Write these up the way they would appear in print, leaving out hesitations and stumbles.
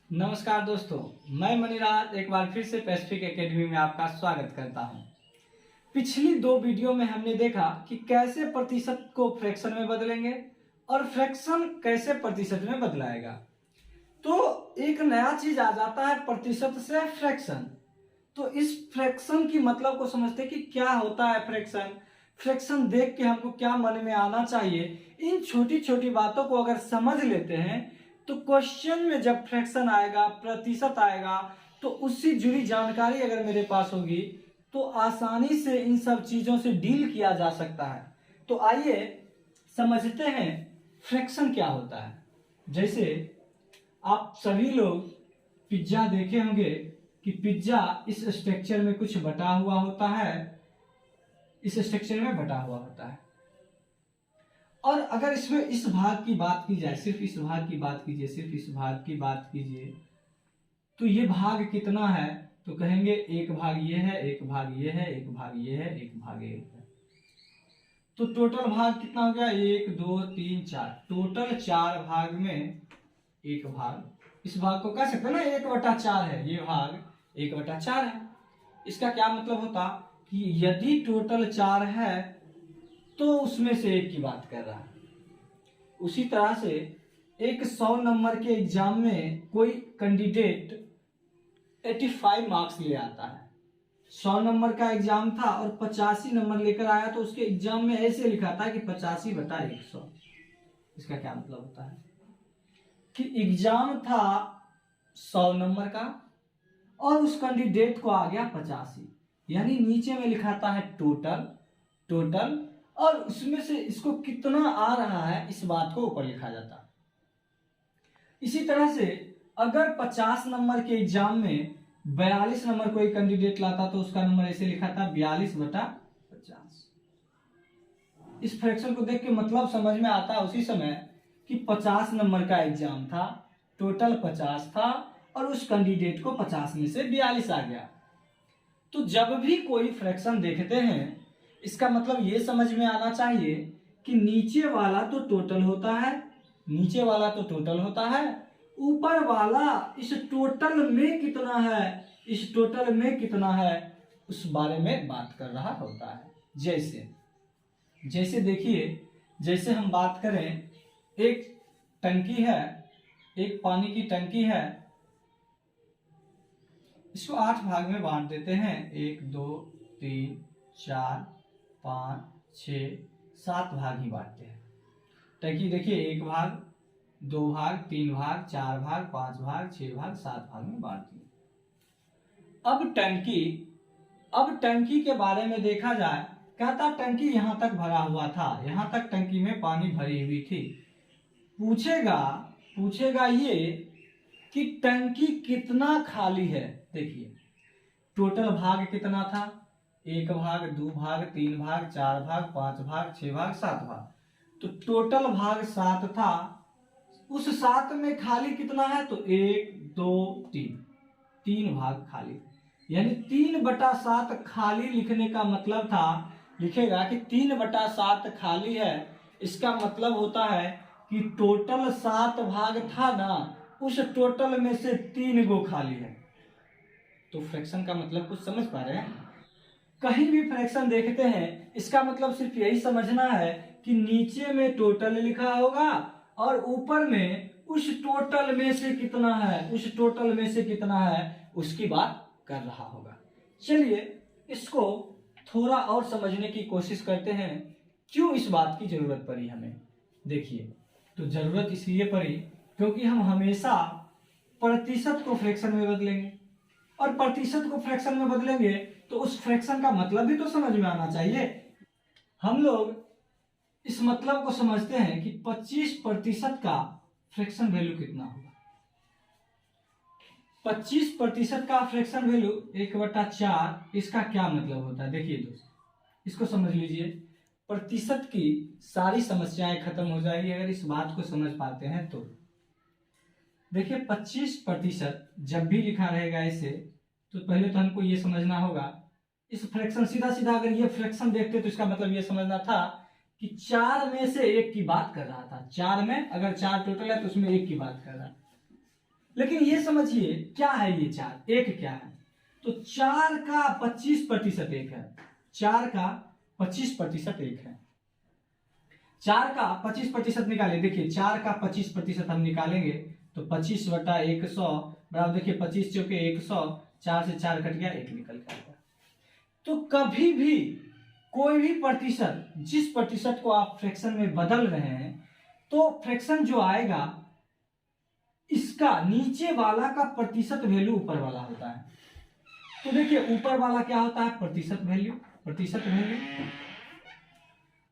नमस्कार दोस्तों, मैं मनीराज एक बार फिर से पैसिफिक एकेडमी में आपका स्वागत करता हूं। पिछली दो वीडियो में हमने देखा कि कैसे प्रतिशत को फ्रैक्शन में बदलेंगे और फ्रैक्शन कैसे प्रतिशत में बदलाएगा। तो एक नया चीज आ जाता है प्रतिशत से फ्रैक्शन। तो इस फ्रैक्शन की मतलब को समझते हैं कि क्या होता है फ्रैक्शन। फ्रैक्शन देख के हमको क्या मन में आना चाहिए, इन छोटी छोटी बातों को अगर समझ लेते हैं तो क्वेश्चन में जब फ्रैक्शन आएगा, प्रतिशत आएगा, तो उससे जुड़ी जानकारी अगर मेरे पास होगी तो आसानी से इन सब चीजों से डील किया जा सकता है। तो आइए समझते हैं फ्रैक्शन क्या होता है। जैसे आप सभी लोग पिज्जा देखे होंगे कि पिज्जा इस स्ट्रक्चर में कुछ बटा हुआ होता है, इस स्ट्रक्चर में बटा हुआ होता है। और अगर इसमें इस भाग की बात की जाए, सिर्फ इस भाग की बात कीजिए, सिर्फ इस भाग की बात कीजिए, तो ये भाग कितना है? तो कहेंगे एक भाग ये है, एक भाग ये है, एक भाग ये है, एक भाग ये है। तो टोटल भाग कितना हो गया? 1 2 3 4। टोटल 4 भाग में एक भाग, इस भाग को कह सकते हैं ना 1/4 है, ये भाग 1/4 है। इसका क्या मतलब होता कि यदि टोटल 4 है तो उसमें से एक की बात कर रहा है। उसी तरह से एक 100 नंबर के एग्जाम में कोई कैंडिडेट 85 मार्क्स ले आता है। 100 नंबर का एग्जाम था और 85 नंबर लेकर आया, तो उसके एग्जाम में ऐसे लिखा था कि 85/100। इसका क्या मतलब होता है कि एग्जाम था 100 नंबर का और उस कैंडिडेट को आ गया 85, यानी नीचे में लिखाता है टोटल और उसमें से इसको कितना आ रहा है इस बात को ऊपर लिखा जाता है। इसी तरह से अगर 50 नंबर के एग्जाम में 42 नंबर कोई कैंडिडेट लाता तो उसका नंबर ऐसे लिखा था 42/50। इस फ्रैक्शन को देख के मतलब समझ में आता है उसी समय कि 50 नंबर का एग्जाम था, टोटल 50 था और उस कैंडिडेट को 50 में से 42 आ गया। तो जब भी कोई फ्रैक्शन देखते हैं, इसका मतलब ये समझ में आना चाहिए कि नीचे वाला तो टोटल होता है, नीचे वाला तो टोटल होता है, ऊपर वाला इस टोटल में कितना है, इस टोटल में कितना है, उस बारे में बात कर रहा होता है। जैसे देखिए, जैसे हम बात करें, एक टंकी है, एक पानी की टंकी है, इसको 8 भाग में बांट देते हैं। 1 2 3 4 5 6 7 भाग ही बांटते हैं। टंकी देखिए 1 भाग, 2 भाग, 3 भाग, 4 भाग, 5 भाग, 6 भाग, 7 भाग में बांट दिए। अब टंकी के बारे में देखा जाए, कहता टंकी यहां तक भरा हुआ था, यहां तक टंकी में पानी भरी हुई थी। पूछेगा ये कि टंकी कितना खाली है। देखिए टोटल भाग कितना था? 1 भाग, 2 भाग, 3 भाग, 4 भाग, 5 भाग, 6 भाग, 7 भाग। तो टोटल भाग 7 था। उस 7 में खाली कितना है? तो 1 2 3 भाग खाली, यानी 3/7 खाली लिखने का मतलब था, लिखेगा कि 3/7 खाली है। इसका मतलब होता है कि टोटल 7 भाग था ना, उस टोटल में से 3 गो खाली है। तो फ्रैक्शन का मतलब कुछ समझ पा रहे हैं? कहीं भी फ्रैक्शन देखते हैं, इसका मतलब सिर्फ यही समझना है कि नीचे में टोटल लिखा होगा और ऊपर में उस टोटल में से कितना है, उस टोटल में से कितना है उसकी बात कर रहा होगा। चलिए इसको थोड़ा और समझने की कोशिश करते हैं, क्यों इस बात की जरूरत पड़ी हमें। देखिए, तो जरूरत इसलिए पड़ी क्योंकि हम हमेशा प्रतिशत को फ्रैक्शन में बदलेंगे और प्रतिशत को फ्रैक्शन में बदलेंगे तो उस फ्रैक्शन का मतलब भी तो समझ में आना चाहिए। हम लोग इस मतलब को समझते हैं कि 25% का फ्रैक्शन वैल्यू कितना होगा। 25% का फ्रैक्शन वैल्यू 1/4, इसका क्या मतलब होता है? देखिए दोस्तों, इसको समझ लीजिए, प्रतिशत की सारी समस्याएं खत्म हो जाएगी अगर इस बात को समझ पाते हैं तो। देखिए 25% जब भी लिखा रहेगा इसे, तो पहले तो हमको ये समझना होगा, इस फ्रैक्शन सीधा अगर ये फ्रैक्शन देखते तो इसका मतलब ये समझना था कि 4 में से 1 की बात कर रहा था। 4 में अगर 4 टोटल है तो उसमें 1 की बात कर रहा है। लेकिन ये समझिए क्या है ये 4, एक क्या है। तो 4 का 25% एक है, 4 का 25% एक है। 4 का 25% निकाले, देखिए 4 का 25% हम निकालेंगे तो 25/100 बराबर, देखिए 25 चौके 100, 4 से 4 कट गया, 1 निकल के आएगा। तो कभी भी कोई भी प्रतिशत, जिस प्रतिशत को आप फ्रैक्शन में बदल रहे हैं, तो फ्रैक्शन जो आएगा इसका नीचे वाला का प्रतिशत वैल्यू ऊपर वाला होता है। तो देखिए ऊपर वाला क्या होता है, प्रतिशत वैल्यू,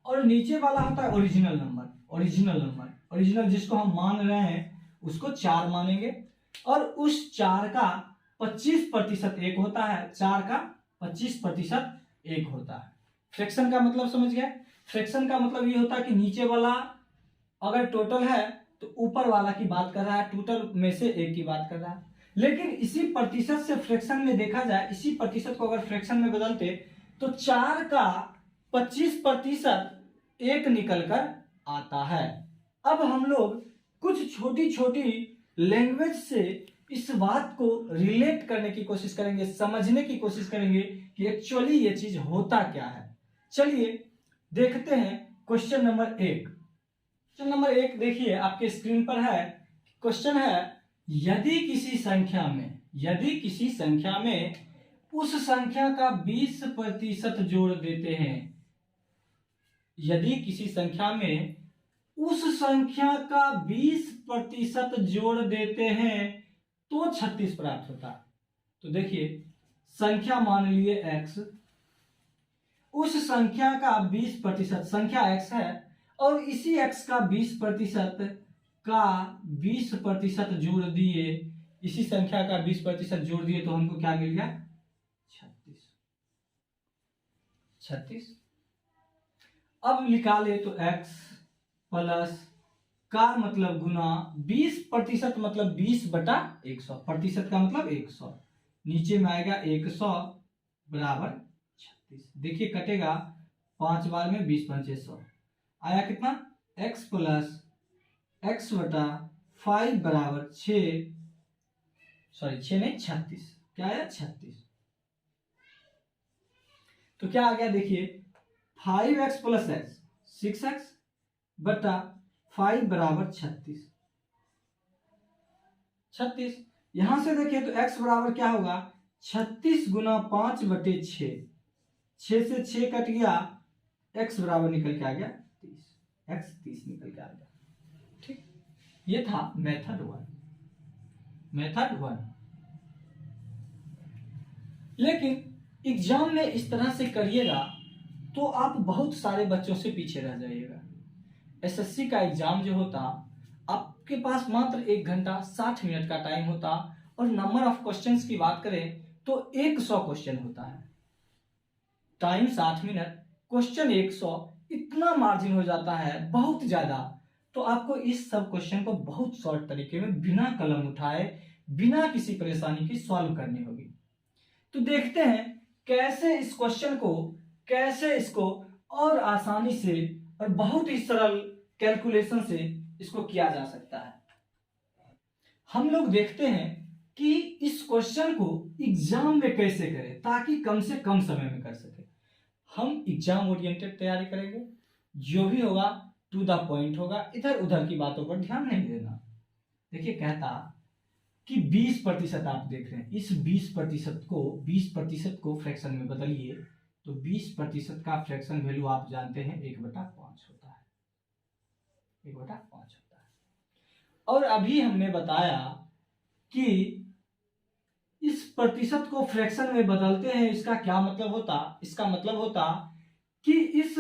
और नीचे वाला होता है ओरिजिनल नंबर, ओरिजिनल जिसको हम मान रहे हैं उसको 4 मानेंगे, और उस 4 का 25% एक होता है, 4 का 25% एक होता है। फ्रैक्शन का मतलब समझ गए। फ्रैक्शन का मतलब ये होता है कि नीचे वाला अगर टोटल है तो ऊपर वाला की बात कर रहा है, टोटल में से एक की बात कर रहा है। लेकिन इसी प्रतिशत से फ्रैक्शन में देखा जाए, इसी प्रतिशत को अगर फ्रैक्शन में बदलते तो 4 का 25% एक निकल कर आता है। अब हम लोग कुछ छोटी छोटी लैंग्वेज से इस बात को रिलेट करने की कोशिश करेंगे, समझने की कोशिश करेंगे कि एक्चुअली ये चीज होता क्या है। चलिए देखते हैं क्वेश्चन नंबर 1। क्वेश्चन नंबर 1 देखिए आपके स्क्रीन पर है। क्वेश्चन है, यदि किसी संख्या में उस संख्या का 20% जोड़ देते हैं, यदि किसी संख्या में उस संख्या का 20% जोड़ देते हैं तो 36 प्राप्त होता है। तो देखिए संख्या मान लिए x, उस संख्या का 20%, संख्या x है और इसी x का 20% जोड़ दिए, इसी संख्या का 20% जोड़ दिए तो हमको क्या मिल गया, 36। अब निकाले तो x प्लस का मतलब गुना 20% मतलब 20/100, प्रतिशत का मतलब 100, नीचे में आएगा 100 बराबर 36। देखिए कटेगा 5 बार में 20 पंचे 100, आया कितना, x प्लस x/5 बराबर 36, क्या आया 36। तो क्या आ गया, देखिए 5x प्लस x 6x बटा 5 बराबर 36। यहां से देखिए तो x बराबर क्या होगा, 36 गुना 5/6, 6 से 6 कट गया, x बराबर निकल के आ गया 30, x 30 निकल के आ गया। ठीक, ये था मेथड 1। लेकिन एग्जाम में इस तरह से करिएगा तो आप बहुत सारे बच्चों से पीछे रह जाइएगा। एसएससी का एग्जाम जो होता, आपके पास मात्र 1 घंटा 60 मिनट का टाइम होता, और नंबर ऑफ क्वेश्चंस की बात करें तो 100 क्वेश्चन होता है, टाइम 60 मिनट, क्वेश्चन 100, इतना मार्जिन हो जाता है बहुत ज्यादा। तो आपको इस सब क्वेश्चन को बहुत शॉर्ट तरीके में बिना कलम उठाए, बिना किसी परेशानी की सॉल्व करनी होगी। तो देखते हैं कैसे इस क्वेश्चन को, कैसे इसको और आसानी से और बहुत ही सरल कैलकुलेशन से इसको किया जा सकता है। हम लोग देखते हैं कि इस क्वेश्चन को एग्जाम में कैसे करें ताकि कम से कम समय में कर सके। हम एग्जाम ओरिएंटेड तैयारी करेंगे, जो भी होगा टू द पॉइंट होगा, इधर उधर की बातों पर ध्यान नहीं देना। देखिए कहता कि 20% आप देख रहे हैं, इस 20% को फ्रैक्शन में बदलिए तो 20% का फ्रैक्शन वैल्यू आप जानते हैं 1/5 होता है, 1/5 होता है। और अभी हमने बताया कि इस प्रतिशत को फ्रैक्शन में बदलते हैं, इसका क्या मतलब होता, इसका मतलब होता कि इस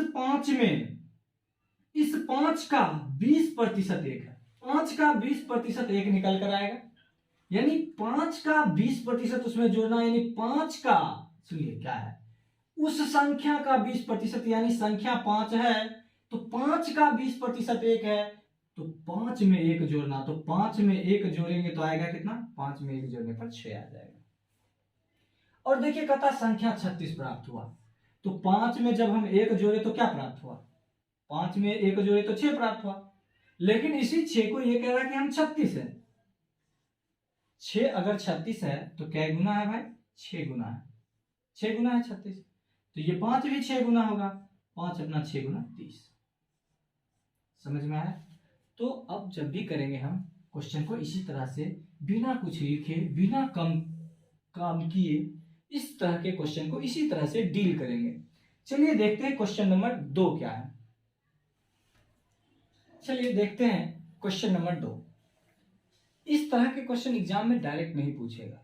5 का 20% एक है, 5 का 20% एक निकल कर आएगा, यानी 5 का 20% उसमें जोड़ना, यानी 5 का, सुनिए क्या है, उस संख्या का 20%, यानी संख्या 5 है तो 5 का 20% एक है, तो 5 में 1 जोड़ना, तो 5 में 1 जोड़ेंगे तो आएगा कितना, 5 में 1 जोड़ने पर 6 आ जाएगा। और देखिए कहता संख्या 36 प्राप्त हुआ, तो 5 में जब हम 1 जोड़े तो क्या प्राप्त हुआ, 5 में 1 जोड़े तो 6 प्राप्त हुआ। लेकिन इसी 6 को ये कह रहा है कि हम 36 है, 6 अगर 36 है तो क्या गुना है भाई? 6 गुना है। 6 गुना है 36, तो ये 5 भी 6 गुना होगा। 5 अपना 6 गुना 30। समझ में आया? तो अब जब भी करेंगे हम क्वेश्चन को इसी तरह से, बिना कुछ लिखे, बिना काम किए, इस तरह के क्वेश्चन को इसी तरह से डील करेंगे। चलिए देखते हैं क्वेश्चन नंबर 2 क्या है। चलिए देखते हैं क्वेश्चन नंबर 2। इस तरह के क्वेश्चन एग्जाम में डायरेक्ट नहीं पूछेगा।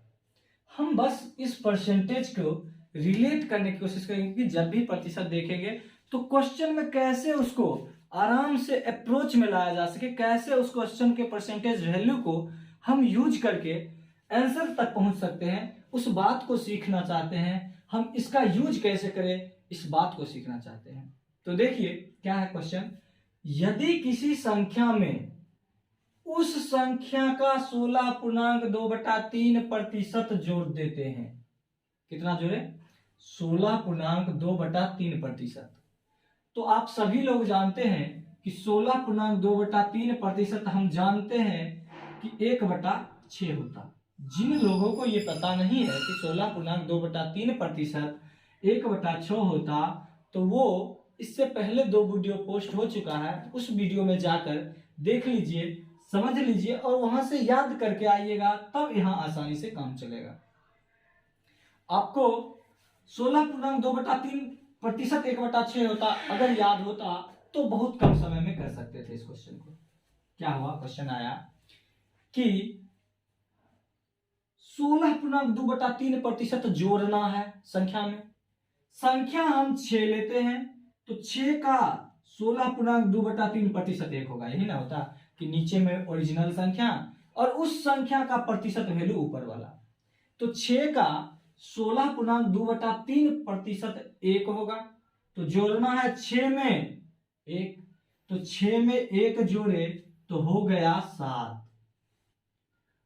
हम बस इस परसेंटेज को रिलेट करने की कोशिश करेंगे कि जब भी प्रतिशत देखेंगे तो क्वेश्चन में कैसे उसको आराम से अप्रोच में लाया जा सके, कैसे उस क्वेश्चन के परसेंटेज वैल्यू को हम यूज करके आंसर तक पहुंच सकते हैं, उस बात को सीखना चाहते हैं। हम इसका यूज कैसे करें, इस बात को सीखना चाहते हैं। तो देखिए क्या है क्वेश्चन। यदि किसी संख्या में उस संख्या का 16.2/3% जोड़ देते हैं, कितना जोड़े? 16.2/3%। तो आप सभी लोग जानते हैं कि 16.2/3% हम जानते हैं कि 1/6 होता। जिन लोगों को ये पता नहीं है कि 16.2/3% 1/6 होता, तो वो इससे पहले 2 वीडियो पोस्ट हो चुका है, उस वीडियो में जाकर देख लीजिए, समझ लीजिए और वहां से याद करके आइएगा, तब यहां आसानी से काम चलेगा। आपको 16.2/3% 1/6 होता अगर याद होता तो बहुत कम समय में कर सकते थे इस क्वेश्चन को। क्या हुआ? क्वेश्चन आया कि 16.2/3% जोड़ना है संख्या में। संख्या हम 6 लेते हैं, तो 6 का 16.2/3% 1 होगा। यही ना होता कि नीचे में ओरिजिनल संख्या और उस संख्या का प्रतिशत वैल्यू ऊपर वाला। तो 6 का 16.2/3% 1 होगा। तो जोड़ना है 6 में 1, तो 6 में 1 जोड़े तो हो गया 7।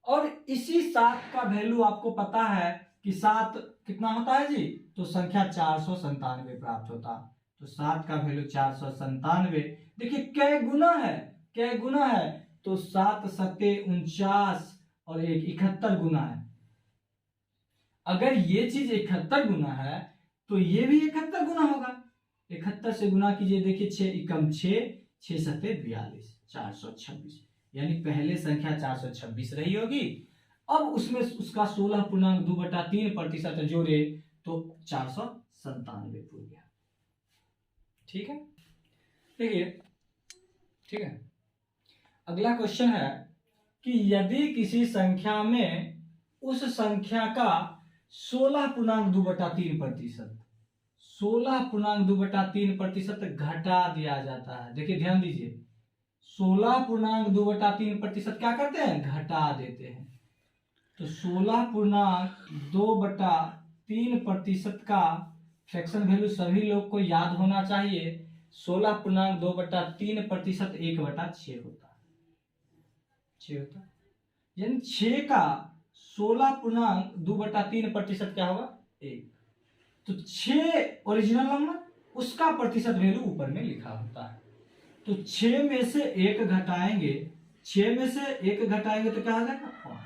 और इसी 7 का वैल्यू आपको पता है कि 7 कितना होता है जी? तो संख्या 497 प्राप्त होता। तो 7 का वैल्यू 497। देखिए क्या गुना है, क्या गुना है? तो 7 सत्ते 49 और 1 71 गुना है। अगर ये चीज 71 गुना है तो ये भी 71 गुना होगा। 71 से गुना कीजिए, देखिए 6 एकम 6, 6 सत्ते 42, 426। यानी पहले संख्या 426 रही होगी, अब उसमें उसका 16.2/3% जोड़े तो 497 हो गया। ठीक है, देखिए ठीक है। अगला क्वेश्चन है कि यदि किसी संख्या में उस संख्या का 16.2/3% 16.2/3% घटा दिया जाता है। देखिए ध्यान दीजिए, 16.2/3% क्या करते हैं? घटा देते हैं। तो 16.2/3% का फ्रैक्शन वैल्यू सभी लोग को याद होना चाहिए। 16.2/3% 1/6 होता है। 6 होता है, यानी 6 का 16.2/3% क्या होगा? 1। तो 6 ओरिजिनल नंबर, उसका प्रतिशत वैल्यू ऊपर में लिखा होता है। तो 6 में से 1 घटाएंगे, 6 में से 1 घटाएंगे तो क्या आ जाएगा? 5।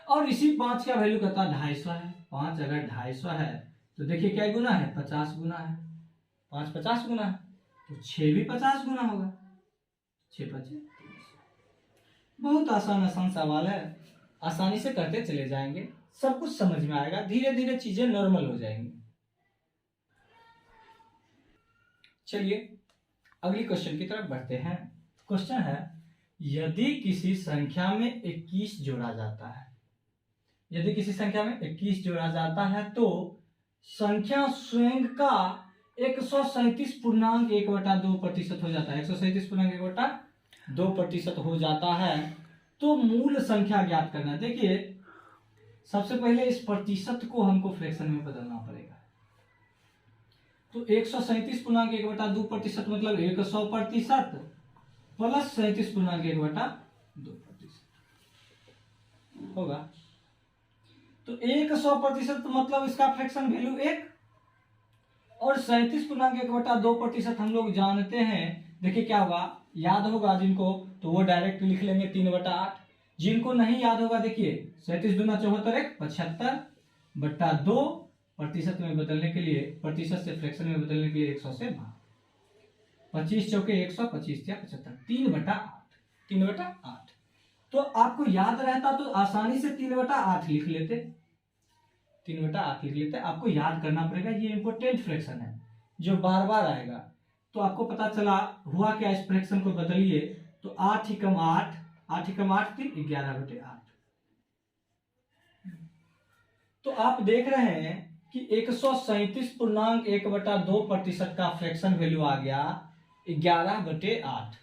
और इसी 5 का वैल्यू कहता है 250 है। 5 अगर 250 है तो देखिए क्या गुना है? 50 गुना है। 5 50 गुना है, तो 6 भी 50 गुना होगा। 6 5 30। बहुत आसान सवाल है, आसानी से करते चले जाएंगे, सब कुछ समझ में आएगा, धीरे धीरे चीजें नॉर्मल हो जाएंगी। चलिए अगली क्वेश्चन की तरफ बढ़ते हैं। क्वेश्चन है, यदि किसी संख्या में 21 जोड़ा जाता है, यदि किसी संख्या में 21 जोड़ा जाता है तो संख्या स्वयं का 137.1/2% हो जाता है। 137.1/2% हो जाता है। तो मूल संख्या ज्ञात करना। देखिए सबसे पहले इस प्रतिशत को हमको फ्रैक्शन में बदलना पड़ेगा। तो 137.1/2% मतलब 100% प्लस 37.1/2% होगा। तो 100% मतलब इसका फ्रैक्शन वैल्यू 1 और 37.1/2% हम लोग जानते हैं। देखिए क्या होगा, याद होगा जिनको तो वो डायरेक्ट लिख लेंगे 3/8। जिनको नहीं याद होगा देखिए 37 दूना 74 1 75 बट्टा 2 प्रतिशत में बदलने के लिए, प्रतिशत से फ्रैक्शन में बदलने के लिए 100 से भाग, 25 चौके 100, 25 या 75, 3/8, 3/8। तो आपको याद रहता तो आसानी से 3/8 लिख लेते, 3/8 लिख लेते। आपको याद करना पड़ेगा, ये इंपॉर्टेंट फ्रैक्शन है जो बार बार आएगा। तो आपको पता चला हुआ क्या, इस फ्रैक्शन को बदलिए तो 8 ही कम 8, 8 ही कम 8 3, 11/8। तो आप देख रहे हैं कि 137.1/2 प्रतिशत का फ्रैक्शन वैल्यू आ गया 11/8।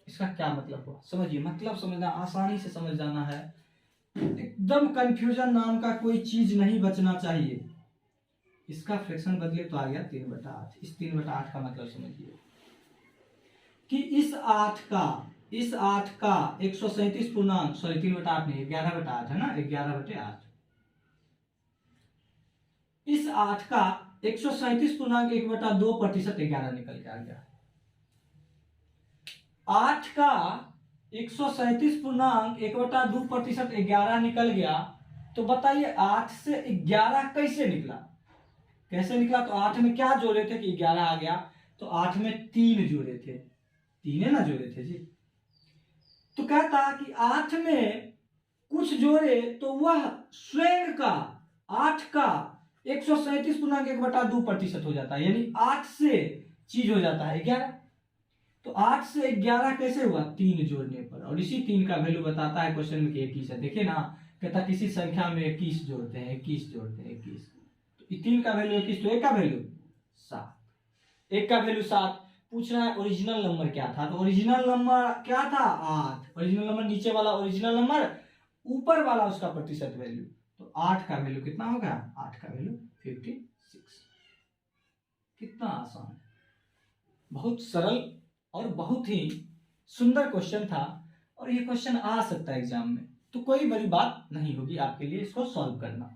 इसका क्या मतलब हुआ समझिए, मतलब समझना, आसानी से समझ जाना है, एकदम कंफ्यूजन नाम का कोई चीज नहीं बचना चाहिए। इसका फ्रैक्शन बदले तो आ गया 3/8। इस 3/8 का मतलब समझिए कि इस 8 का 137 पूर्णांक, सॉरी 3/8 नहीं 11/8 है ना, 11/8। इस 8 का 137.1/2 प्रतिशत 11 निकल के आ गया। 8 का 137.1/2 प्रतिशत 11 निकल गया। तो बताइए 8 से 11 कैसे निकला, कैसे निकला? तो 8 में क्या जोड़े थे कि 11 आ गया? तो 8 में 3 जोड़े थे, 3 ना जोड़े थे जी। तो कहता कि 8 में कुछ जोड़े तो वह स्वयं का 8 का 137.1/2 प्रतिशत हो जाता है, यानी 8 से चीज हो जाता है 11। तो 8 से 11 कैसे हुआ? 3 जोड़ने पर। और इसी 3 का वैल्यू बताता है क्वेश्चन में 21 है। देखिए ना, कहता किसी संख्या में 21 जोड़ते हैं, 21 जोड़ते हैं 21। तो 3 का वैल्यू 21, तो 1 का वैल्यू 7, 1 का वैल्यू 7। पूछ रहा है ओरिजिनल नंबर क्या था? तो ओरिजिनल नंबर क्या था? 8। ओरिजिनल नंबर नीचे वाला ओरिजिनल नंबर, ऊपर वाला उसका प्रतिशत वैल्यू। तो 8 का वैल्यू कितना होगा? 8 का वैल्यू 56। कितना आसान है, बहुत सरल और बहुत ही सुंदर क्वेश्चन था। और ये क्वेश्चन आ सकता है एग्जाम में, तो कोई बड़ी बात नहीं होगी आपके लिए इसको सॉल्व करना।